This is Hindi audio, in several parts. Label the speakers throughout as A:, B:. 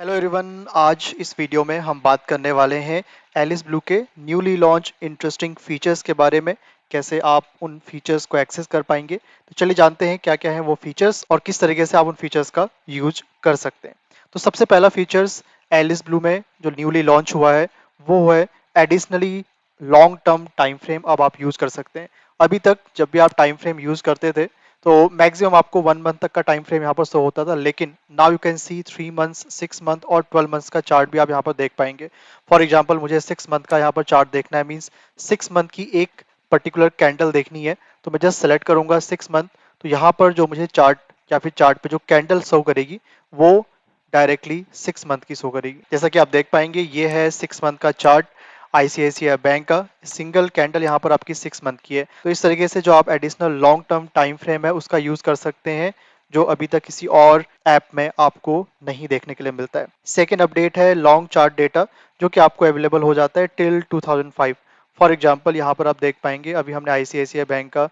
A: Hello everyone. आज इस वीडियो में हम बात करने वाले हैं एलिस ब्लू के न्यूली लॉन्च इंटरेस्टिंग फीचर्स के बारे में। कैसे आप उन फीचर्स को एक्सेस कर पाएंगे, तो चलिए जानते हैं क्या क्या है वो फीचर्स और किस तरीके से आप उन फीचर्स का यूज कर सकते हैं। तो सबसे पहला फीचर्स एलिस ब्लू में जो न्यूली लॉन्च हुआ है वो है additionally long term time frame. अब आप यूज कर सकते हैं। अभी तक जब भी आप टाइम फ्रेम यूज करते थे तो मैक्सिमम आपको 1 मंथ तक का टाइम फ्रेम यहाँ पर शो होता था, लेकिन now you can see 3 months, 6 month और 12 मंथ्स का चार्ट भी आप यहाँ पर देख पाएंगे। फॉर एग्जाम्पल मुझे 6 मंथ का यहाँ पर चार्ट देखना है, मीन्स 6 मंथ की एक पर्टिकुलर कैंडल देखनी है। तो मैं जस्ट सेलेक्ट करूंगा 6 मंथ। तो यहाँ पर जो मुझे चार्ट या फिर चार्ट पे जो कैंडल शो करेगी वो डायरेक्टली 6 मंथ की शो करेगी। जैसा कि आप देख पाएंगे ये है 6 मंथ का चार्ट आईसीआईसीआई बैंक का। सिंगल कैंडल यहाँ पर आपकी 6 मंथ की है। तो इस तरीके से जो आप additional long term time frame है उसका यूज कर सकते हैं, जो अभी तक किसी और ऐप में आपको नहीं देखने के लिए मिलता है। सेकेंड अपडेट है लॉन्ग चार्ट डेटा, जो कि आपको अवेलेबल हो जाता है टिल 2005। फॉर एग्जाम्पल यहाँ पर आप देख पाएंगे अभी हमने आईसीआईसीआई बैंक का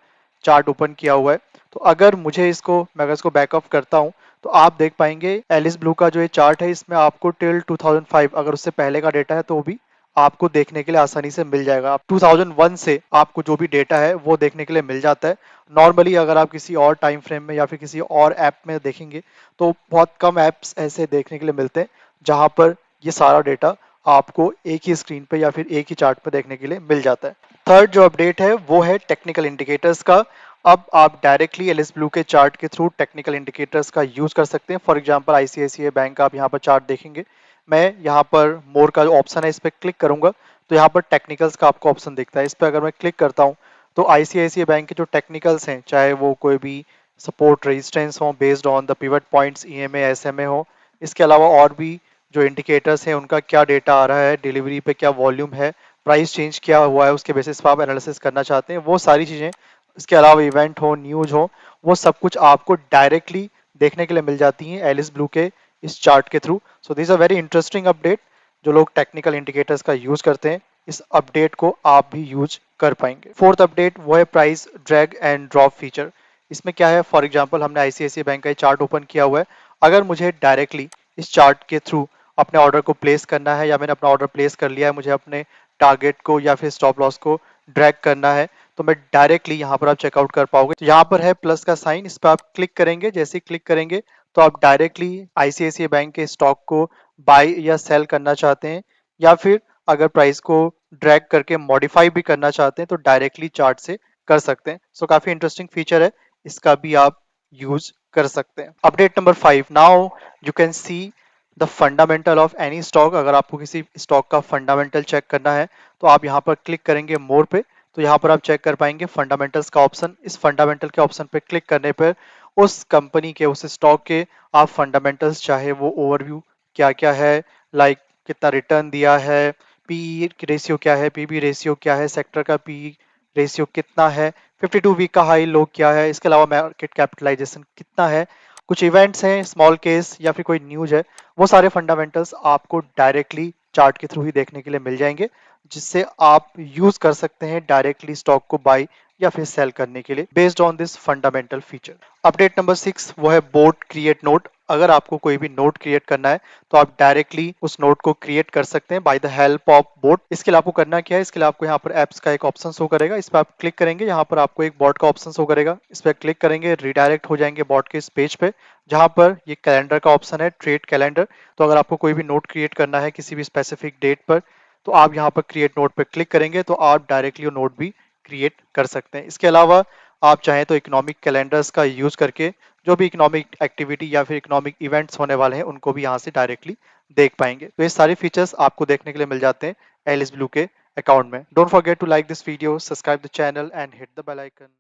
A: चार्ट ओपन किया हुआ है। तो अगर मुझे इसको मैं अगर इसको बैकअप करता हूँ तो आप देख पाएंगे एलिस ब्लू का जो ये चार्ट है इसमें आपको टिल 2005, अगर उससे पहले का डेटा है तो वो भी आपको देखने के लिए आसानी से मिल जाएगा। आप 2001 से आपको जो भी डेटा है वो देखने के लिए मिल जाता है। नॉर्मली अगर आप किसी और टाइम फ्रेम में या फिर किसी और ऐप में देखेंगे तो बहुत कम ऐप्स ऐसे देखने के लिए मिलते हैं जहां पर ये सारा डेटा आपको एक ही स्क्रीन पे या फिर एक ही चार्ट पे देखने के लिए मिल जाता है। थर्ड जो अपडेट है वो है टेक्निकल इंडिकेटर्स का। अब आप डायरेक्टली एलिस ब्लू के चार्ट के थ्रू टेक्निकल इंडिकेटर्स का यूज कर सकते हैं। फॉर एग्जांपल आईसीआईसीआई बैंक का आप यहाँ पर चार्ट देखेंगे, मैं यहाँ पर मोर का जो ऑप्शन है इस पर क्लिक करूंगा तो यहाँ पर टेक्निकल्स का आपको ऑप्शन दिखता है। इस पर अगर मैं क्लिक करता हूँ तो आईसीआईसीआई बैंक के जो टेक्निकल्स हैं, चाहे वो कोई भी सपोर्ट रेजिस्टेंस हो based on the pivot points, EMA, SMA हो, इसके अलावा और भी जो इंडिकेटर्स हैं उनका क्या डेटा आ रहा है, डिलीवरी पे क्या वॉल्यूम है, प्राइस चेंज क्या हुआ है, उसके बेसिस पर आप एनालिसिस करना चाहते हैं, वो सारी चीज़ें, इसके अलावा इवेंट हो, न्यूज हो, वो सब कुछ आपको डायरेक्टली देखने के लिए मिल जाती हैं एलिस ब्लू के इस चार्ट के through. So this a very interesting update. जो लोग टेक्निकल इंडिकेटर्स का यूज करते हैं इस अपडेट को आप भी यूज कर पाएंगे। फोर्थ अपडेट वो है price drag and drop feature. इसमें क्या है, फॉर एग्जांपल हमने आईसीआईसीआई बैंक का चार्ट ओपन किया हुआ है। अगर मुझे डायरेक्टली इस चार्ट के थ्रू अपने ऑर्डर को प्लेस करना है या मैंने अपना ऑर्डर प्लेस कर लिया है, मुझे अपने टारगेट को या फिर स्टॉप लॉस को ड्रैग करना है, तो मैं डायरेक्टली यहाँ पर आप चेकआउट कर पाओगे। तो यहाँ पर है प्लस का साइन, इस पर आप क्लिक करेंगे। जैसे ही क्लिक करेंगे तो आप डायरेक्टली आईसीआईसीआई बैंक के स्टॉक को बाय या सेल करना चाहते हैं या फिर अगर प्राइस को ड्रैग करके मॉडिफाई भी करना चाहते हैं तो डायरेक्टली चार्ट से कर सकते हैं। सो काफी इंटरेस्टिंग फीचर है, इसका भी आप यूज कर सकते हैं। Update number 5, now you can see the fundamental of any stock. अगर आपको किसी स्टॉक का फंडामेंटल चेक करना है तो आप यहाँ पर क्लिक करेंगे मोर पे, तो यहाँ पर आप चेक कर पाएंगे फंडामेंटल्स का ऑप्शन। इस फंडामेंटल के ऑप्शन पे क्लिक करने पर उस कंपनी के, उस स्टॉक के आप फंडामेंटल्स, चाहे वो ओवरव्यू क्या क्या है, लाइक कितना रिटर्न दिया है, पी रेशियो क्या है, पीबी रेशियो क्या है, सेक्टर का पी रेशियो कितना है, 52 वीक का हाई लो क्या है, इसके अलावा मार्केट कैपिटलाइजेशन कितना है, कुछ इवेंट्स हैं, स्मॉल केस या फिर कोई न्यूज है, वो सारे फंडामेंटल्स आपको डायरेक्टली चार्ट के थ्रू ही देखने के लिए मिल जाएंगे, जिससे आप यूज कर सकते हैं डायरेक्टली स्टॉक को बाय या फिर सेल करने के लिए based on this fundamental feature. Update number 6 वो है बोट क्रिएट नोट। अगर आपको कोई भी नोट क्रिएट करना है तो आप डायरेक्टली उस नोट को क्रिएट कर सकते हैं by the help of boat. इसके लिए आपको करना क्या है, इसके लिए आपको यहाँ पर एप्स का एक ऑप्शन शो करेगा, इस पर आप क्लिक करेंगे, यहाँ पर आपको एक बॉट का ऑप्शन शो करेगा, इस पर क्लिक करेंगे, रिडायरेक्ट हो जाएंगे बॉट के इस पेज पे जहां पर ये कैलेंडर का ऑप्शन है, ट्रेड कैलेंडर। तो अगर आपको कोई भी नोट क्रिएट करना है किसी भी स्पेसिफिक डेट पर तो आप यहाँ पर क्रिएट नोट पर क्लिक करेंगे तो आप डायरेक्टली वो नोट भी क्रिएट कर सकते हैं। इसके अलावा आप चाहें तो इकोनॉमिक कैलेंडर्स का यूज करके जो भी इकोनॉमिक एक्टिविटी या फिर इकोनॉमिक इवेंट्स होने वाले हैं उनको भी यहाँ से डायरेक्टली देख पाएंगे। तो ये सारे फीचर्स आपको देखने के लिए मिल जाते हैं एलिस ब्लू के अकाउंट में। Don't forget to like this video, subscribe the channel and hit the bell icon.